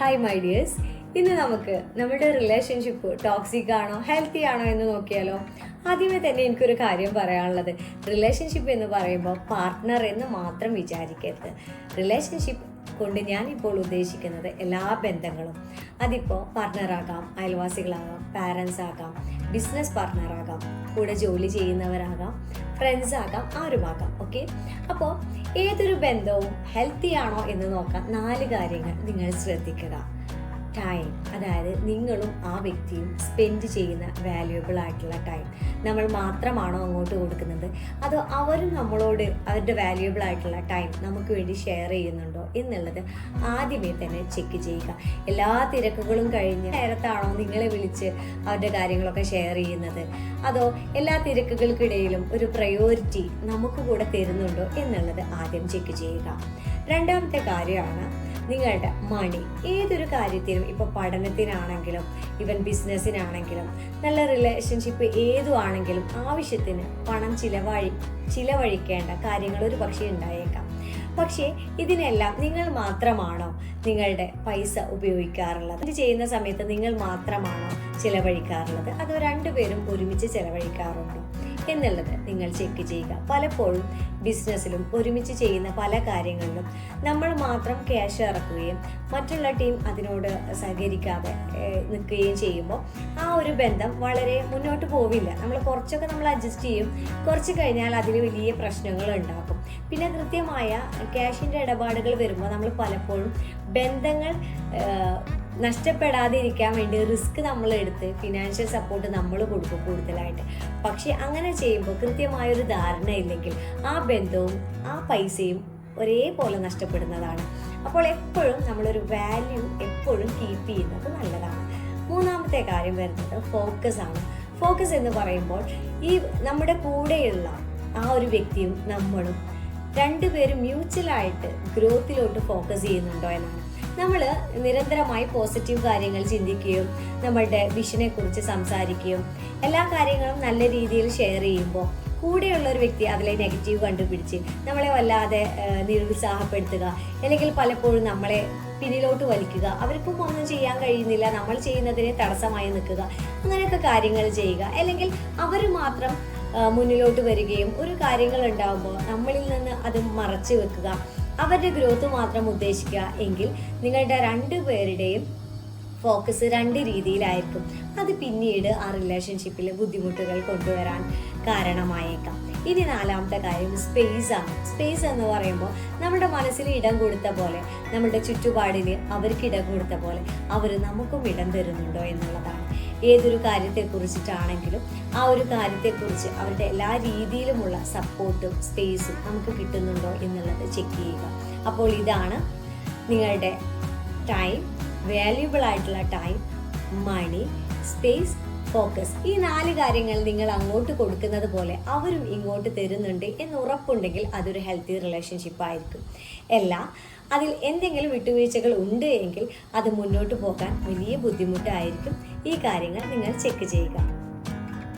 Hi my dears, ഇന്ന് നമുക്ക് നമ്മുടെ റിലേഷൻഷിപ്പ് ടോക്സിക് ആണോ ഹെൽത്തി ആണോ എന്ന് നോക്കിയാലോ. ആദ്യമേ തന്നെ എനിക്കൊരു കാര്യം പറയാനുള്ളത്, റിലേഷൻഷിപ്പ് എന്ന് പറയുമ്പോൾ പാർട്ട്ണർ എന്ന് മാത്രം വിചാരിക്കരുത്. റിലേഷൻഷിപ്പ് കൊണ്ട് ഞാനിപ്പോൾ ഉദ്ദേശിക്കുന്നത് എല്ലാ ബന്ധങ്ങളും. അതിപ്പോൾ പാർട്ട്ണറാകാം, അയൽവാസികളാകാം, പാരൻസ് ആകാം, ബിസിനസ് പാർട്ട്ണറാകാം, കൂടെ ജോലി ചെയ്യുന്നവരാകാം, ഫ്രണ്ട്സ് ആകാം, ആരുമാകാം. ഓക്കെ, അപ്പോൾ ഏതൊരു ബന്ധവും ഹെൽത്തി ആണോ എന്ന് നോക്കാൻ 4 കാര്യങ്ങൾ നിങ്ങൾ ശ്രദ്ധിക്കുക. ടൈം, അതായത് നിങ്ങളും ആ വ്യക്തിയും സ്പെൻഡ് ചെയ്യുന്ന വാല്യുബിൾ ആയിട്ടുള്ള ടൈം. നമ്മൾ മാത്രമാണോ അങ്ങോട്ട് കൊടുക്കുന്നത്, അതോ അവരും നമ്മളോട് അവരുടെ വാല്യുബിൾ ആയിട്ടുള്ള ടൈം നമുക്ക് വേണ്ടി ഷെയർ ചെയ്യുന്നുണ്ടോ എന്നുള്ളത് ആദ്യമേ തന്നെ ചെക്ക് ചെയ്യുക. എല്ലാ തിരക്കുകളും കഴിഞ്ഞ് നേരത്താണോ നിങ്ങളെ വിളിച്ച് അവരുടെ കാര്യങ്ങളൊക്കെ ഷെയർ ചെയ്യുന്നത്, അതോ എല്ലാ തിരക്കുകൾക്കിടയിലും ഒരു പ്രയോറിറ്റി നമുക്ക് കൂടെ തരുന്നുണ്ടോ എന്നുള്ളത് ആദ്യം ചെക്ക് ചെയ്യുക. രണ്ടാമത്തെ കാര്യമാണ് നിങ്ങളുടെ മണി. ഏതൊരു കാര്യത്തിനും, ഇപ്പോൾ പഠനത്തിനാണെങ്കിലും ഈവൻ ബിസിനസ്സിനാണെങ്കിലും നല്ല റിലേഷൻഷിപ്പ് ഏതുവാണെങ്കിലും ആവശ്യത്തിന് പണം ചിലവഴിക്കേണ്ട കാര്യങ്ങൾ ഒരു പക്ഷേ ഉണ്ടായേക്കാം. പക്ഷേ ഇതിനെല്ലാം നിങ്ങൾ മാത്രമാണോ നിങ്ങളുടെ പൈസ ഉപയോഗിക്കാറുള്ളത്? ഇത് ചെയ്യുന്ന സമയത്ത് നിങ്ങൾ മാത്രമാണോ ചിലവഴിക്കാറുള്ളത്, അതോ രണ്ടുപേരും ഒരുമിച്ച് ചിലവഴിക്കാറുണ്ടോ എന്നുള്ളത് നിങ്ങൾ ചെക്ക് ചെയ്യുക. പലപ്പോഴും ബിസിനസ്സിലും ഒരുമിച്ച് ചെയ്യുന്ന പല കാര്യങ്ങളിലും നമ്മൾ മാത്രം ക്യാഷ് ഇറക്കുകയും മറ്റുള്ള ടീം അതിനോട് സഹകരിക്കാതെ നിൽക്കുകയും ചെയ്യുമ്പോൾ ആ ഒരു ബന്ധം വളരെ മുന്നോട്ട് പോവില്ല. കുറച്ചൊക്കെ നമ്മൾ അഡ്ജസ്റ്റ് ചെയ്യും, കുറച്ച് കഴിഞ്ഞാൽ അതിൽ വലിയ പ്രശ്നങ്ങൾ ഉണ്ടാക്കും. പിന്നെ കൃത്യമായ ക്യാഷിൻ്റെ ഇടപാടുകൾ വരുമ്പോൾ നമ്മൾ പലപ്പോഴും ബന്ധങ്ങൾ നഷ്ടപ്പെടാതിരിക്കാൻ വേണ്ടി റിസ്ക് നമ്മൾ എടുത്ത് ഫിനാൻഷ്യൽ സപ്പോർട്ട് നമ്മൾ കൊടുക്കും കൂടുതലായിട്ട്. പക്ഷെ അങ്ങനെ ചെയ്യുമ്പോൾ കൃത്യമായൊരു ധാരണ ഇല്ലെങ്കിൽ ആ ബന്ധവും ആ പൈസയും ഒരേപോലെ നഷ്ടപ്പെടുന്നതാണ്. അപ്പോൾ എപ്പോഴും നമ്മളൊരു വാല്യൂ എപ്പോഴും കീപ്പ് ചെയ്യുന്നത് നല്ലതാണ്. മൂന്നാമത്തെ കാര്യം വരുന്നത് ഫോക്കസ് ആണ്. ഫോക്കസ് എന്ന് പറയുമ്പോൾ ഈ നമ്മുടെ കൂടെയുള്ള ആ ഒരു വ്യക്തിയും നമ്മളും രണ്ടുപേരും മ്യൂച്വലായിട്ട് ഗ്രോത്തിലോട്ട് ഫോക്കസ് ചെയ്യുന്നുണ്ടോ എന്നാണ്. നമ്മൾ നിരന്തരമായി പോസിറ്റീവ് കാര്യങ്ങൾ ചിന്തിക്കുകയും നമ്മളുടെ വിഷനെ കുറിച്ച് സംസാരിക്കുകയും എല്ലാ കാര്യങ്ങളും നല്ല രീതിയിൽ ഷെയർ ചെയ്യുമ്പോൾ കൂടെയുള്ള ഒരു വ്യക്തി അതിലെ നെഗറ്റീവ് കണ്ടുപിടിച്ച് നമ്മളെ വല്ലാതെ നിരുത്സാഹപ്പെടുത്തുക, അല്ലെങ്കിൽ പലപ്പോഴും നമ്മളെ പിന്നിലോട്ട് വലിക്കുക, അവർക്കും ഒന്നും ചെയ്യാൻ കഴിയുന്നില്ല, നമ്മൾ ചെയ്യുന്നതിന് തടസ്സമായി നിൽക്കുക, അങ്ങനെയൊക്കെ കാര്യങ്ങൾ ചെയ്യുക. അല്ലെങ്കിൽ അവർ മാത്രം മുന്നിലോട്ട് വരികയും ഒരു കാര്യങ്ങൾ ഉണ്ടാകുമ്പോൾ നമ്മളിൽ നിന്ന് അത് മറച്ചു വെക്കുക, അവരുടെ ഗ്രോത്ത് മാത്രം ഉദ്ദേശിക്കുക എങ്കിൽ നിങ്ങളുടെ രണ്ടുപേരുടെയും ഫോക്കസ് 2 രീതിയിലായിരിക്കും. അത് പിന്നീട് ആ റിലേഷൻഷിപ്പിൽ ബുദ്ധിമുട്ടുകൾ കൊണ്ടുവരാൻ കാരണമായേക്കാം. ഇനി 4ാമത്തെ കാര്യം സ്പേസ് ആണ്. സ്പേസ് എന്ന് പറയുമ്പോൾ നമ്മുടെ മനസ്സിൽ ഇടം കൊടുത്ത പോലെ, നമ്മുടെ ചുറ്റുപാടിൽ അവർക്ക് ഇടം കൊടുത്ത പോലെ അവർ നമുക്കും ഇടം തരുന്നുണ്ടോ എന്നുള്ളതാണ്. ഏതൊരു കാര്യത്തെക്കുറിച്ചിട്ടാണെങ്കിലും ആ ഒരു കാര്യത്തെക്കുറിച്ച് അവരുടെ എല്ലാ രീതിയിലുമുള്ള സപ്പോർട്ടും സ്പേസും നമുക്ക് കിട്ടുന്നുണ്ടോ എന്നുള്ളത് ചെക്ക് ചെയ്യുക. അപ്പോൾ ഇതാണ് നിങ്ങളുടെ ടൈം, വാല്യുബിൾ ആയിട്ടുള്ള ടൈം, മണി, സ്പേസ്, ഫോക്കസ്. ഈ 4 കാര്യങ്ങൾ നിങ്ങൾ അങ്ങോട്ട് കൊടുക്കുന്നത് പോലെ അവരും ഇങ്ങോട്ട് തരുന്നുണ്ട് എന്ന് ഉറപ്പുണ്ടെങ്കിൽ അതൊരു ഹെൽത്തി റിലേഷൻഷിപ്പ് ആയിരിക്കും. അതിൽ എന്തെങ്കിലും വിട്ടുവീഴ്ചകൾ ഉണ്ട് എങ്കിൽ അത് മുന്നോട്ട് പോകാൻ വലിയ ബുദ്ധിമുട്ടായിരിക്കും. ഈ കാര്യങ്ങൾ നിങ്ങൾ ചെക്ക് ചെയ്യുക.